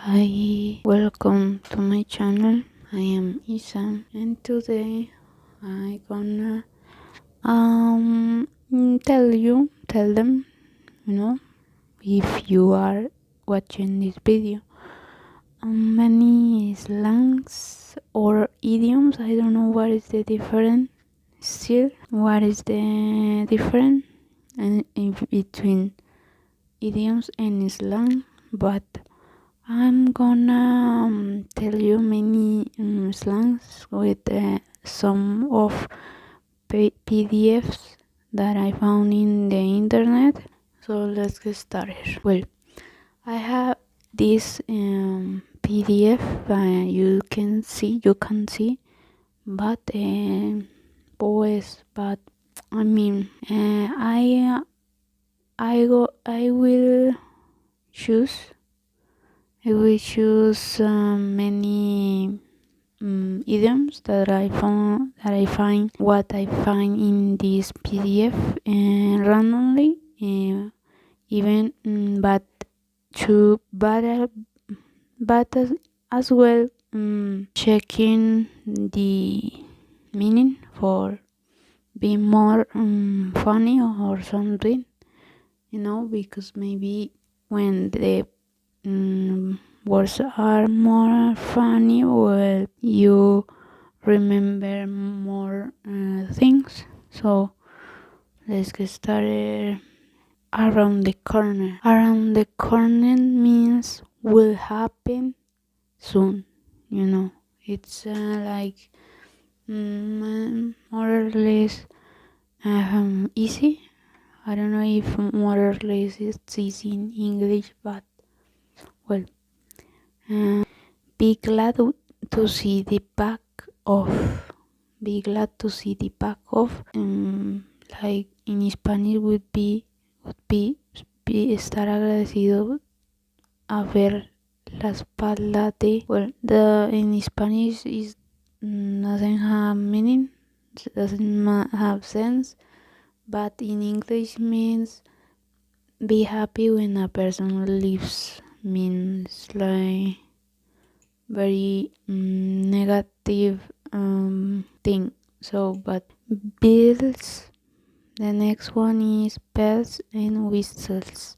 Hi, welcome to my channel. I am Isam, and today I gonna tell them, if you are watching this video, many slangs or idioms. I don't know what is the difference. Still, what is the difference in between idioms and slang? But I'm gonna tell you many slangs with some of PDFs that I found in the internet. So let's get started. Well, I have this PDF. You can see, but but I mean, I will choose. I will choose many idioms that I find what I find in this PDF randomly, even but as well checking the meaning for being more funny or something, because maybe when the words are more funny, well, you remember more things. So let's get started. Around the corner. Around the corner means will happen soon. It's like more or less easy. I don't know if more or less it's easy in English, but well, be glad to see the back of. Be glad to see the back of. Like in Spanish would be estar agradecido a ver la espalda de. Well, the in Spanish is doesn't have meaning, doesn't have sense, but in English means be happy when a person leaves. Means like very negative thing. So, but bills. The next one is bells and whistles.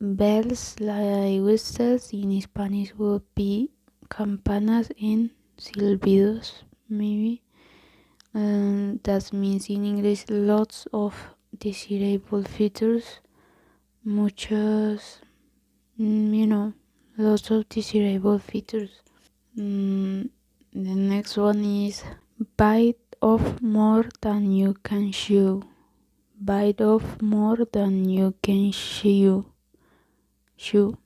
Bells like whistles in Spanish would be campanas and silbidos, maybe. That means in English lots of desirable features, muchos, lots of desirable features. The next one is bite off more than you can chew. Bite off more than you can chew. Sorry,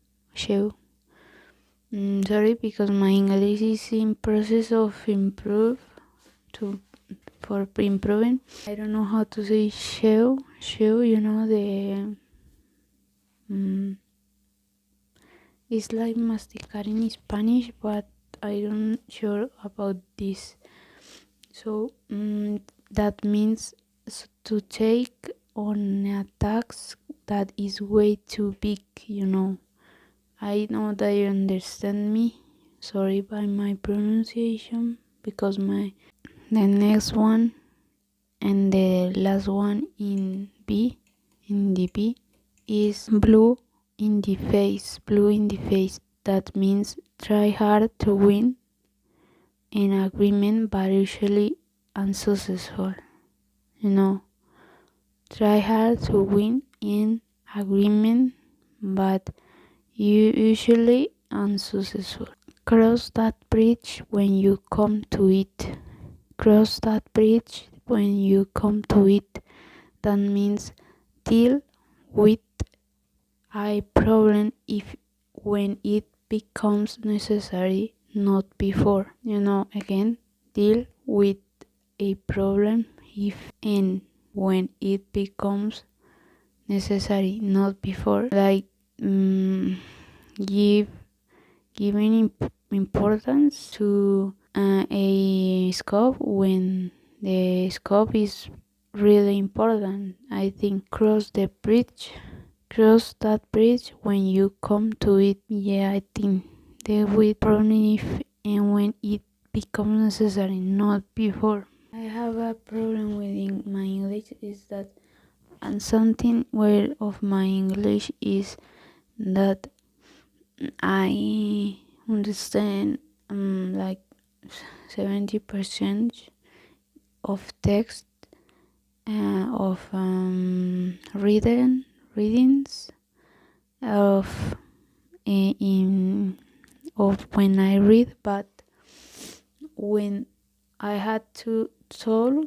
because my English is in process of for improving. I don't know how to say chew. The it's like masticar in Spanish, but I don't sure about this. So that means to take on a task that is way too big. I know that you understand me. Sorry by my pronunciation, because the next one and the last one in the B is blue in the face. Blue in the face. That means try hard to win an agreement, but usually unsuccessful. Try hard to win an agreement, but you usually unsuccessful. Cross that bridge when you come to it. Cross that bridge when you come to it. That means deal with a problem when it becomes necessary, not before. Again, deal with a problem if and when it becomes necessary, not before. Like giving importance to a scope when the scope is really important. I think cross that bridge when you come to it. Yeah, I think deal with problem if and when it becomes necessary, not before. I have a problem with my English is that, and something weird of my English is that I understand like 70% of text of readings of in of when I read, but when I had to talk,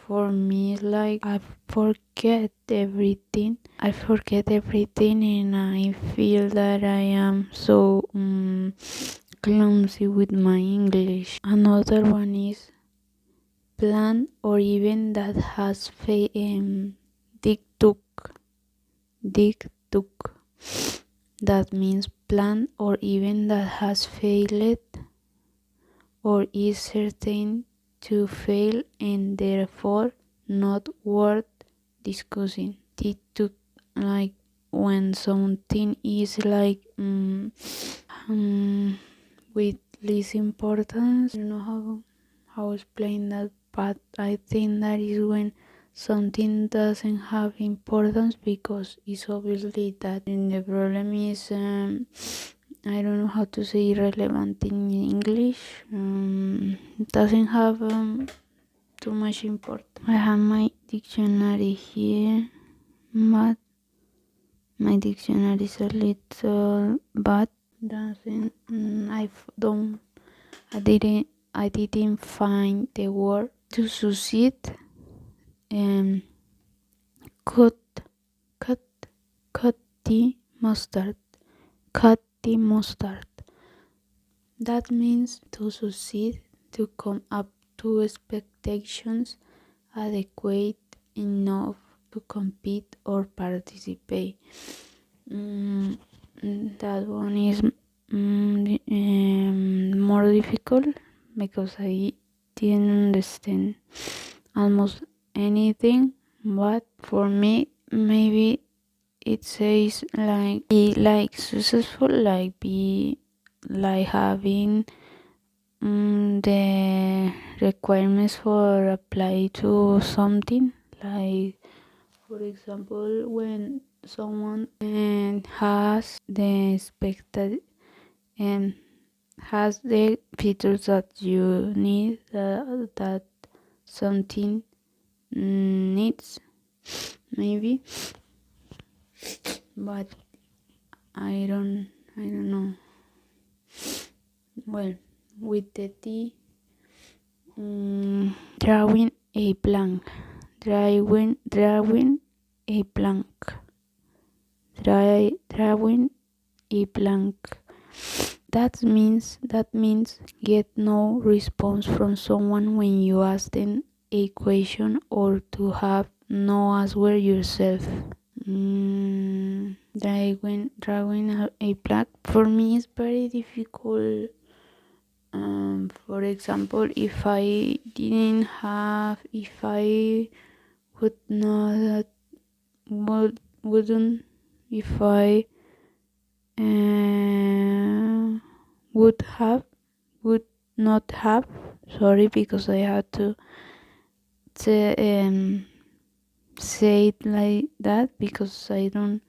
for me it's like I forget everything. I forget everything, and I feel that I am so clumsy with my English. Another one is plan or even that has diktuk. Diktuk. That means plan or even that has failed or is certain to fail and therefore not worth discussing. Diktuk, like when something is like with least importance. I don't know how to explain that, but I think that is when something doesn't have importance because it's obviously that. And the problem is I don't know how to say relevant in English. It doesn't have too much importance. I have my dictionary here, but my dictionary is a little bad. Doesn't don't I didn't find the word to succeed. Um, cut cut cut the mustard. Cut the mustard. That means to succeed, to come up to expectations adequate enough to compete or participate. That one is more difficult because I didn't understand almost anything, but for me maybe it says like be like successful, like be like having the requirements for apply to something, like for example when someone has the expected and has the features that you need, that something needs maybe, but I don't know. Well, with the T, drawing a blank, drawing a blank, drawing a blank. That means get no response from someone when you ask them a question or to have no answer yourself. Drawing a blank for me is very difficult. For example, if I would not wouldn't if I would have would not have, sorry, because I had to say it like that because I don't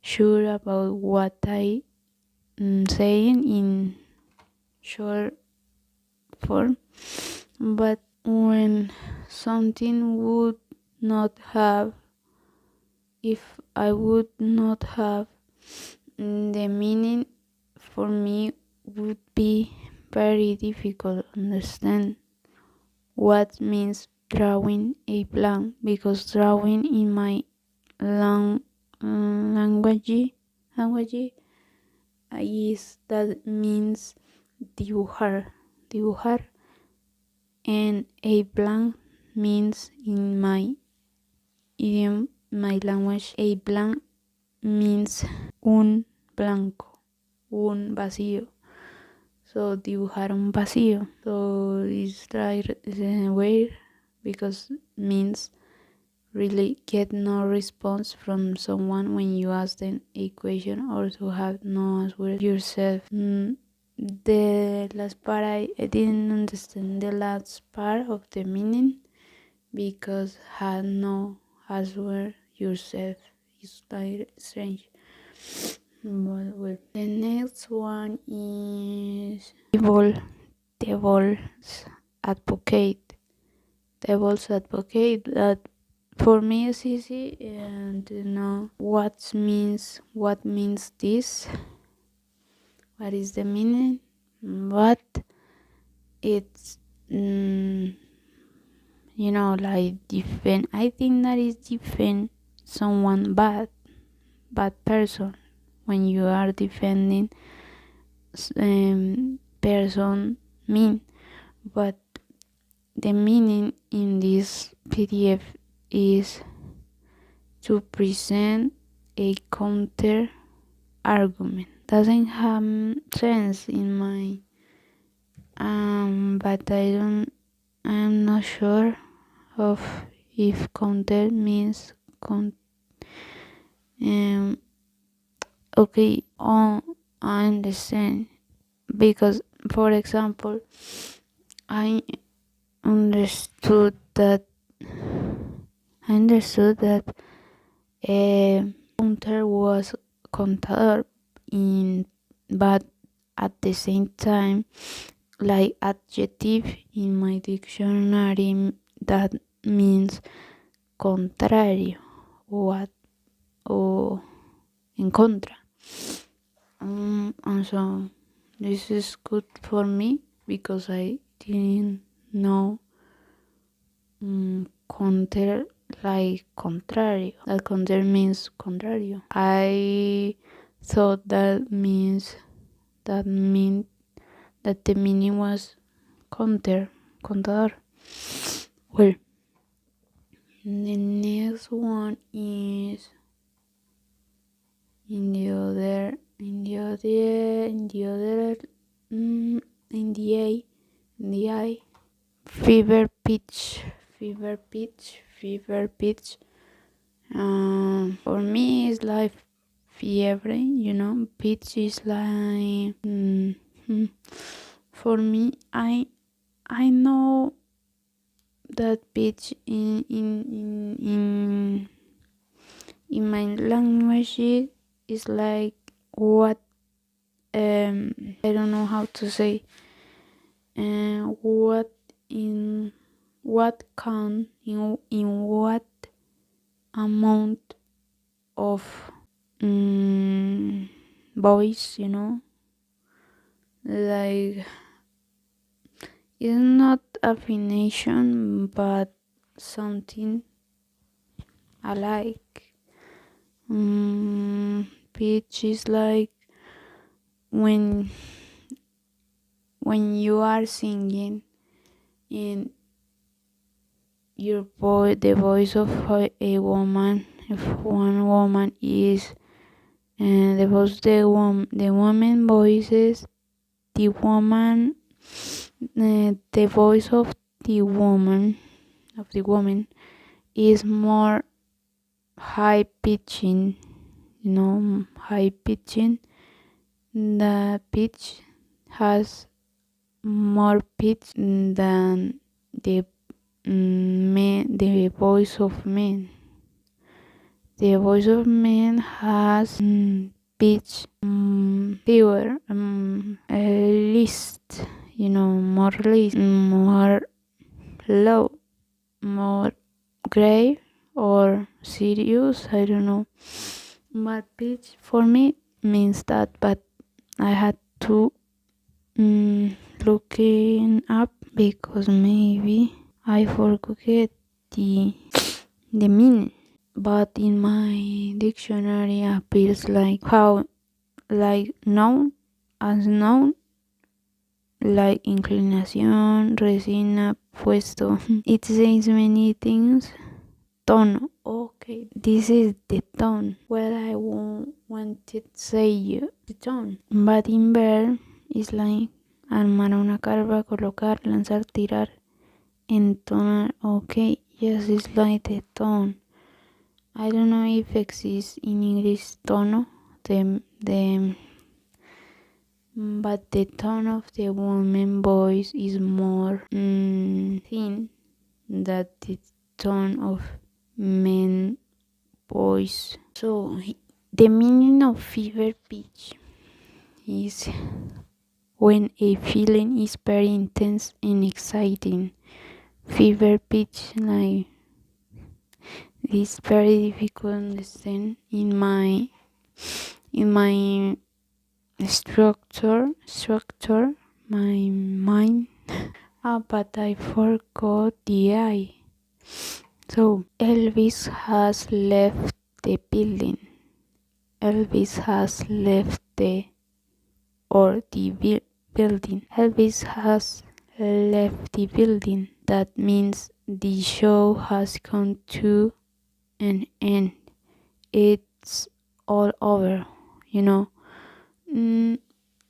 sure about what I saying in short form. But when something would not have, if I would not have, the meaning for me would be very difficult to understand what means drawing a blank, because drawing in my language is that means dibujar, and a blank means in my idiom, my language, a blank means un blanco, un vacío. So dibujar un vacío. So it's like weird because means really get no response from someone when you ask them a question, or to have no answer yourself. The last part, I didn't understand the last part of the meaning, because had no answer yourself. It's like strange. But well, the next one is devil's advocate. Devil's advocate. That for me is easy, and to know what means this, what is the meaning, but it's like defend. I think that is defend someone bad person, when you are defending person mean. But the meaning in this PDF is to present a counter argument. Doesn't have sense in my but I'm not sure of if counter means um okay. I understand, because for example, I understood that I understood that counter was contador in, but at the same time, like adjective in my dictionary, that means contrario, what, or en contra. And so this is good for me, because I didn't know counter, like contrario. That counter means contrario. I thought that the meaning was contador. Well, the next one is in the other in the other in the other in the A in the I. Fever pitch. For me it's like fiebre, pitch is like for me, I know that pitch in my language is like what, I don't know how to say, what in what count, in what amount of voice, like it's not affirmation, but something alike. Pitch is like when you are singing, and the voice of a woman, if one woman is, and the woman voices, the woman, the voice of the woman is more high pitching, high pitching. The pitch has more pitch than the voice of men. The voice of men has pitch fewer, least, more least, more low, more grave or serious. I don't know. But pitch for me means that, but I had to looking up, because maybe I forget the meaning. But in my dictionary appears like how, like noun, as noun, like inclinación, resina, puesto. It says many things. Tono. Okay, this is the tone. Well, I wanted to say you the tone. But in verb is like armar una carga, colocar, lanzar, tirar, entonar. Okay, yes, it's like the tone. I don't know if exists in English tono, the but the tone of the woman voice is more thin than the tone of men voice. So the meaning of fever pitch is when a feeling is very intense and exciting. Fever pitch, like, is very difficult to understand in my structure my mind. But I forgot the I. So Elvis has left the building. Elvis has left the building. Elvis has left the building. That means the show has come to an end. It's all over, you know. Mm,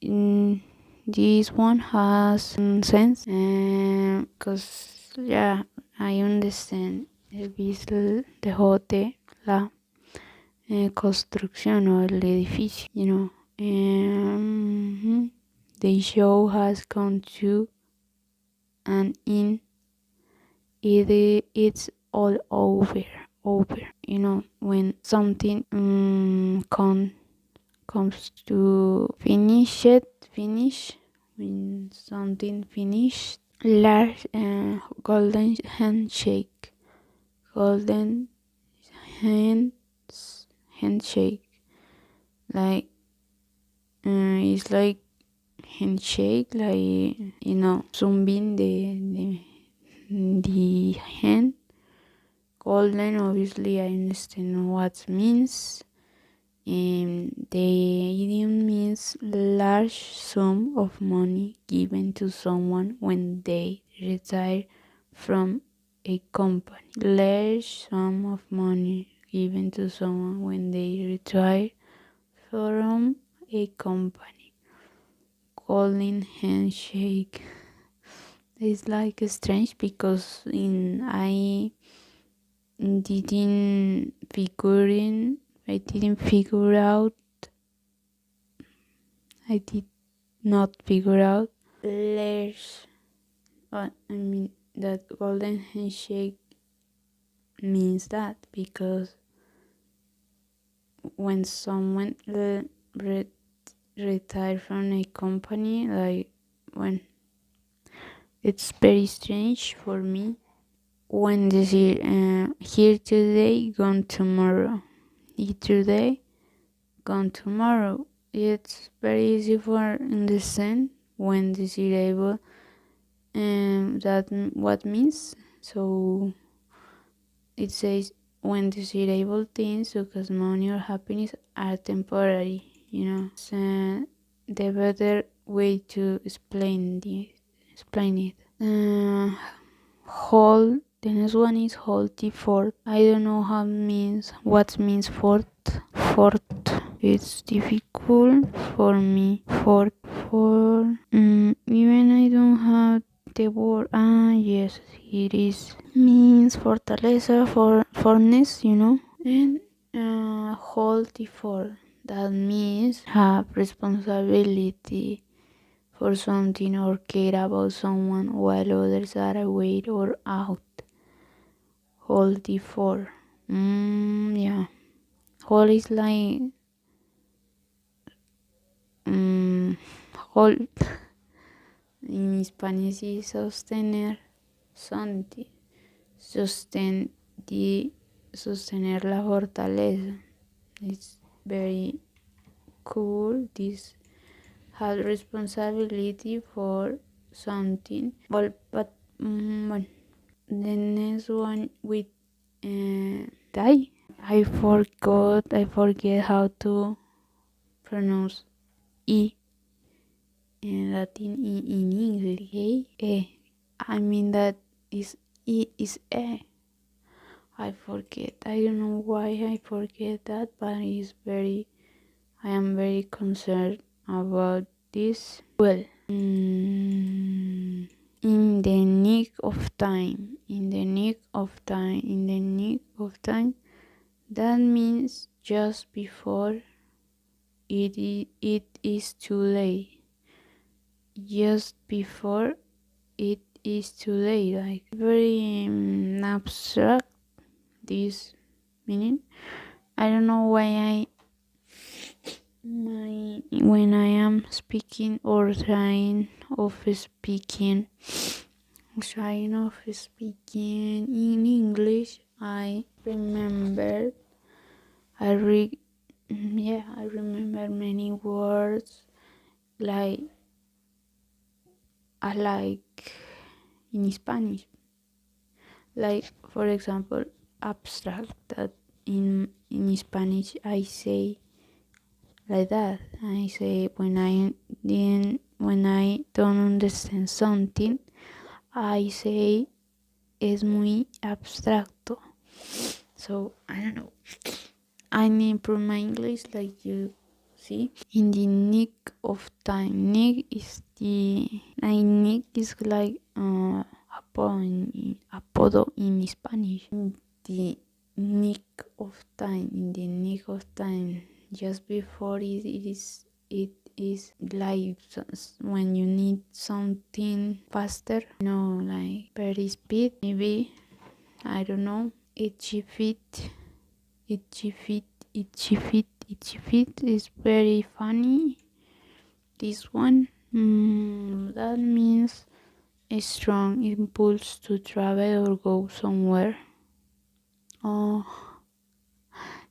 mm, this one has sense, because yeah, I understand. Elvis dejó de la construcción o el edificio, you know. The show has come to an end. It's all over. You know, when something comes to finish, when something finished. Large golden handshake. Golden handshake. Like, it's like handshake, like, you know, zooming the hand. Golden, obviously, I understand what means. The idiom means large sum of money given to someone when they retire from a company. Large sum of money given to someone when they retire from a company. Golden handshake. It's like strange because I didn't figure in I didn't figure out I did not figure out layers. That golden handshake means that, because when someone retire from a company, like, when it's very strange for me when they say here today, gone tomorrow. Here today, gone tomorrow. It's very easy for understand when desirable, that what means. So it says when desirable things such as money or happiness are temporary, you know. So the better way to explain it. Hold. The next one is hold the fort. I don't know what means fort. Fort. It's difficult for me. Fort. For even I don't have the word. Yes, it is. Means fortaleza, forness, you know. And hold the fort. That means have responsibility for something or care about someone while others are away or out. Hold the fort. Yeah. Hold is like hold. En Spanish is sostener something. Sostener la fortaleza. It's very cool. This has responsibility for something. Well, but well, the next one with die. I forget how to pronounce E in Latin, in English. I mean that is E is E. I forget. I don't know why I forget that, but I am very concerned about this. Well, in the nick of time, That means just before it is too late. Just before it is too late. Like very abstract this meaning. I don't know why when I am speaking or trying of speaking in English, I remember I remember many words like I like in Spanish. Like for example, abstract that in Spanish I say like that. I say when I don't understand something, I say es muy abstracto. So I don't know. I need to improve my English, like you see. In the nick of time. Nick is like apodo in Spanish. In the nick of time. In the nick of time. Just before it is like when you need something faster, like very speed, maybe, I don't know. Itchy feet is very funny, this one. That means a strong impulse to travel or go somewhere. Oh,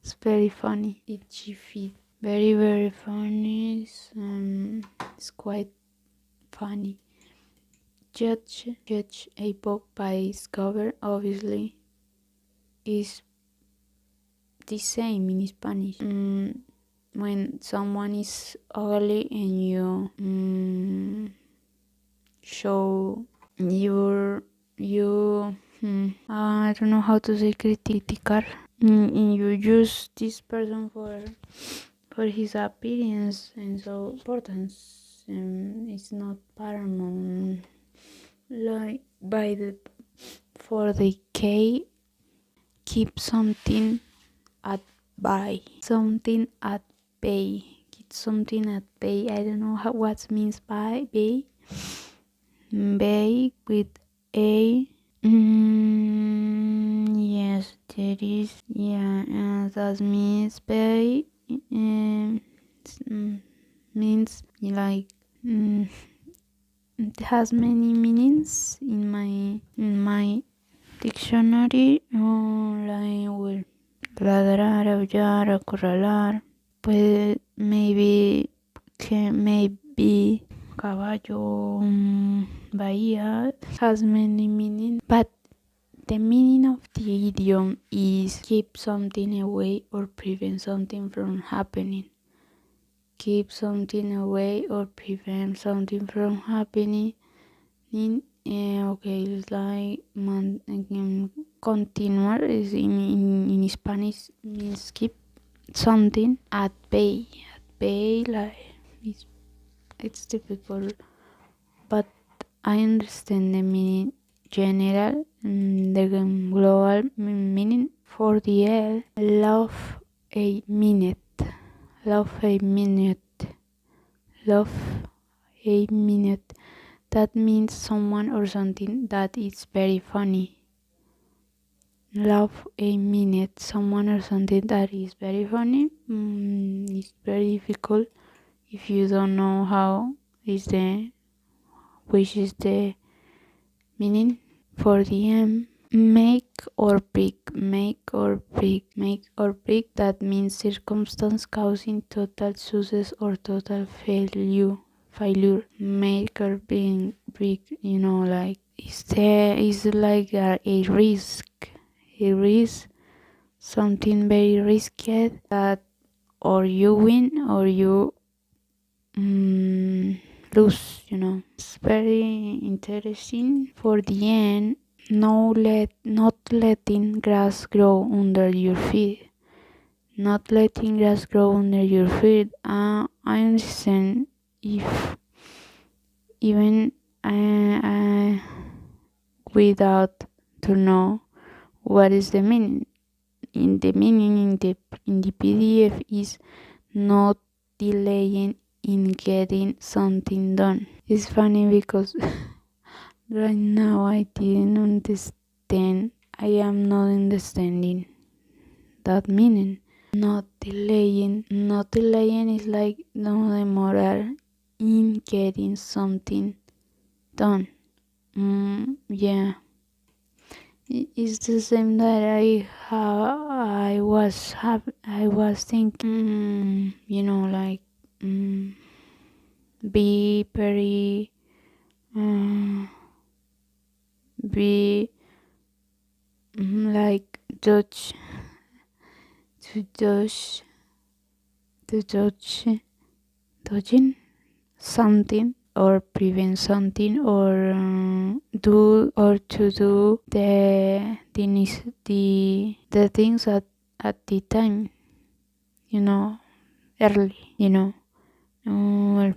it's very funny. Itchy feet, very very funny. It's quite funny. Judge a book by its cover, obviously, is the same in Spanish. When someone is ugly and you show you I don't know how to say criticar. You use this person for his appearance and so importance. It's not paramount. Like by the for the K, keep something at bay. Something at bay. Keep something at bay. I don't know what means by bay. Bay with a. Yes, there is. Yeah, that means bay. Means like. It has many meanings in my dictionary. Like ladrar, aullar, acorralar. Puede maybe caballo, bahía, has many meanings, but the meaning of the idiom is keep something away or prevent something from happening. Keep something away or prevent something from happening. Okay, it's like continuar is in Spanish means keep something at bay. At bay, like it's difficult, but I understand the meaning general, the global meaning. For the L, love a minute. Love a minute. Love a minute. That means someone or something that is very funny. Love a minute. Someone or something that is very funny. It's very difficult if you don't know which is the meaning. For the M, make or break. Make or break. That means circumstance causing total success or total failure. Make or break, like it's like a risk. Something very risky that or you win or you lose. It's very interesting. For the end, not letting grass grow under your feet. Not letting grass grow under your feet. I understand if even without to know what is the meaning. in the meaning in the PDF is not delaying in getting something done. It's funny because right now I didn't understand. I am not understanding that meaning. Not delaying. Not delaying is like no demorar in getting something done. Yeah. It's the same that I was thinking. Like be very be like to judge to judge dodging something or prevent something or do or to do the things at the time, early, well,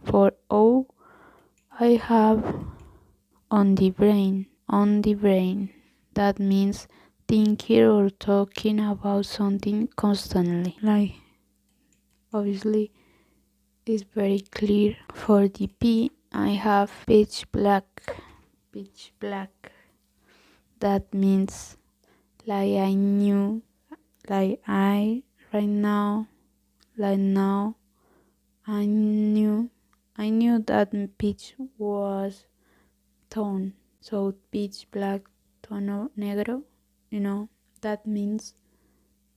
for O I have on the brain. That means thinking or talking about something constantly. Like obviously it's very clear. For the P I have pitch black. Pitch black. That means like I knew, like right now I knew that pitch was tone. So pitch black, tono negro, that means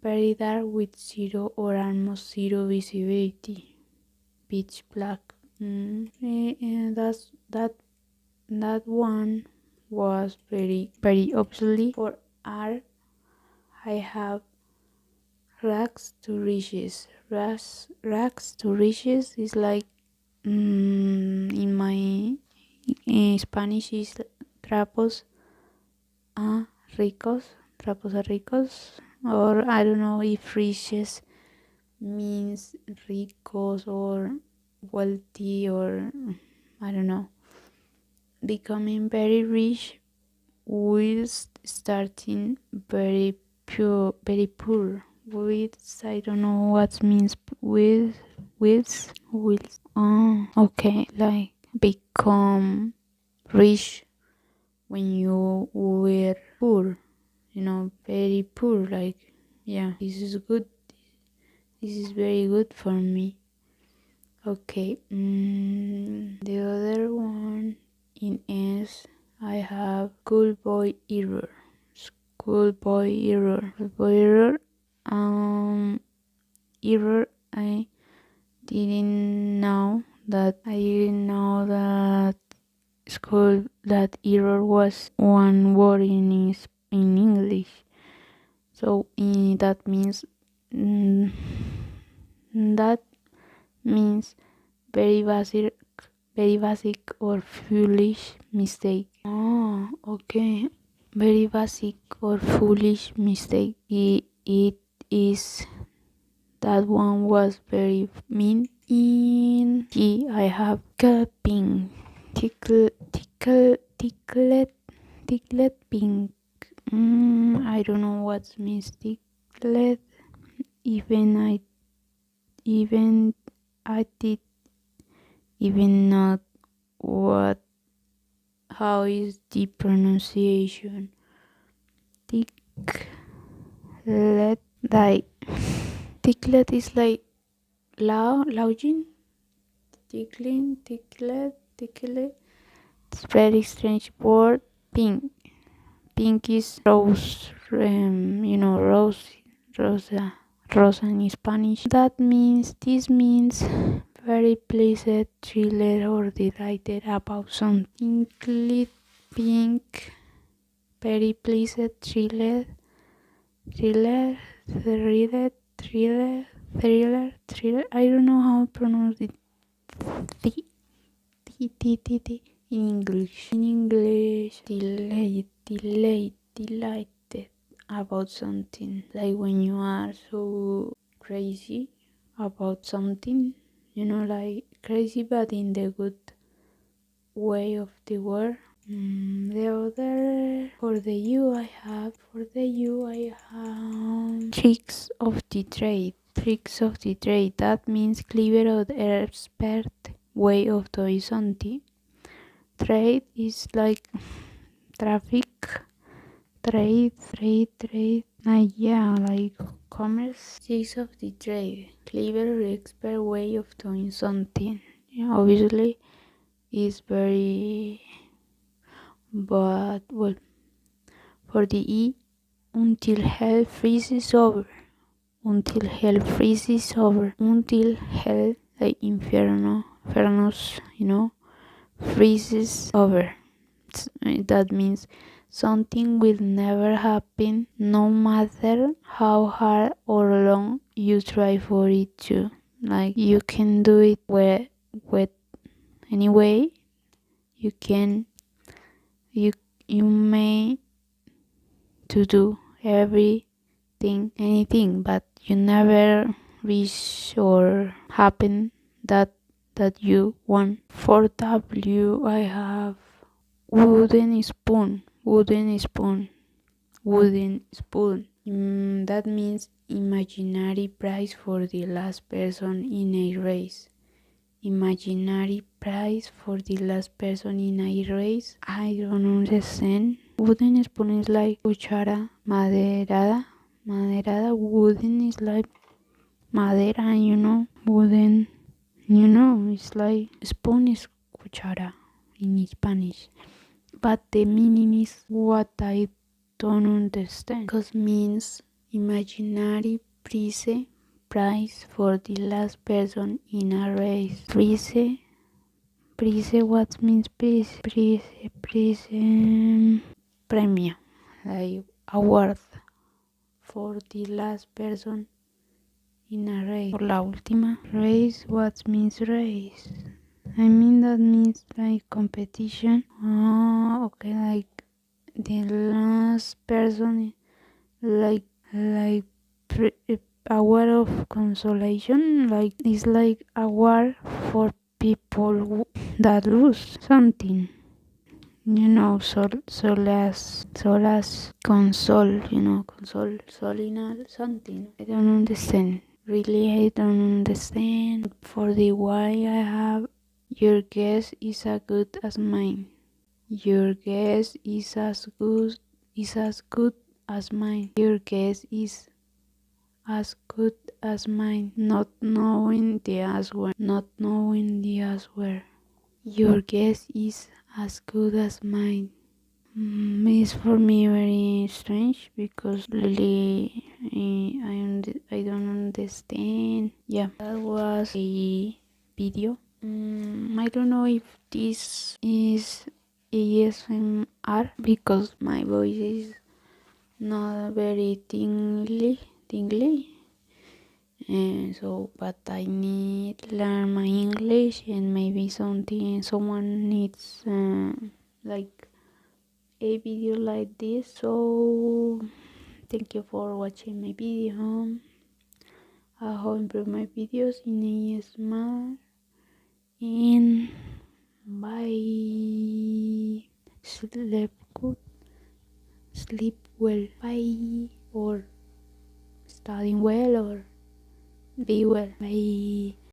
very dark with zero or almost zero visibility. Pitch black. And that one was very very obviously. For R I have rags to riches. Rags to riches is like in my in Spanish is trapos a ricos, trapos a ricos, or I don't know if riches means ricos or wealthy or I don't know. Becoming very rich with starting very poor. With I don't know what means with. Oh, okay, like become rich when you were poor, very poor. Like, yeah, this is good. This is very good for me. Okay, the other one in S, I have schoolboy error. Schoolboy error. Schoolboy error. Error. I didn't know that school that error was one word in English. So that means that means very basic or foolish mistake. Oh, okay. Very basic or foolish mistake. It is that one was very mean. In G, I have cupping, ticklet pink. I don't know what means ticklet. Even I did even not how is the pronunciation. Ticklet, like ticklet is like lounging. Ticklet. It's very strange word. Pink is rose. Rosa in Spanish. This means very pleased, thriller or delighted about something. Pink, very pleased, thriller, thriller, thriller. I don't know how to pronounce it. In English. Delighted about something. Like when you are so crazy about something, like crazy but in the good way of the word. The other for the you I have tricks of the trade. Tricks of the trade. That means clever or expert way of doing something. Trade is like traffic, trade. Yeah, like commerce. Tricks of the trade. Clever or expert way of doing something. Yeah, obviously, is very, but well, for the E, until hell freezes over. Until hell freezes over. Until hell, like infernos, freezes over. That means something will never happen, no matter how hard or long you try for it to. Like you can do it with anyway. You can you you may to do anything, but you never reach or happen that you want. For W, I have wooden spoon, wooden spoon, wooden spoon. That means imaginary prize for the last person in a race. Imaginary prize for the last person in a race. I don't understand. Wooden spoon is like cuchara maderada. Maderada. Wooden is like madera, Wooden, it's like spoon is cuchara in Spanish. But the meaning is what I don't understand. Because means imaginary prize for the last person in a race. Prize, what means prize? Premio, like award for the last person in a race. Por la última. Race, what means race? I mean that means like competition. Oh, okay, like the last person, like award of consolation, like it's like award for people that lose something. Solas console, solina something. I don't understand. Really, I don't understand. For the why I have, your guess is as good as mine. Your guess is as good as mine. Your guess is as good as mine. Not knowing the answer. Not knowing the answer. Your guess is as good as mine. It's for me very strange because really I don't understand. Yeah, that was a video. I don't know if this is ASMR because my voice is not very tingly. And so, but I need to learn my English and maybe someone needs like a video like this. So thank you for watching my video. I hope improve my videos in ASMR and bye. Sleep good, sleep well, bye, or studying well or be well, bye.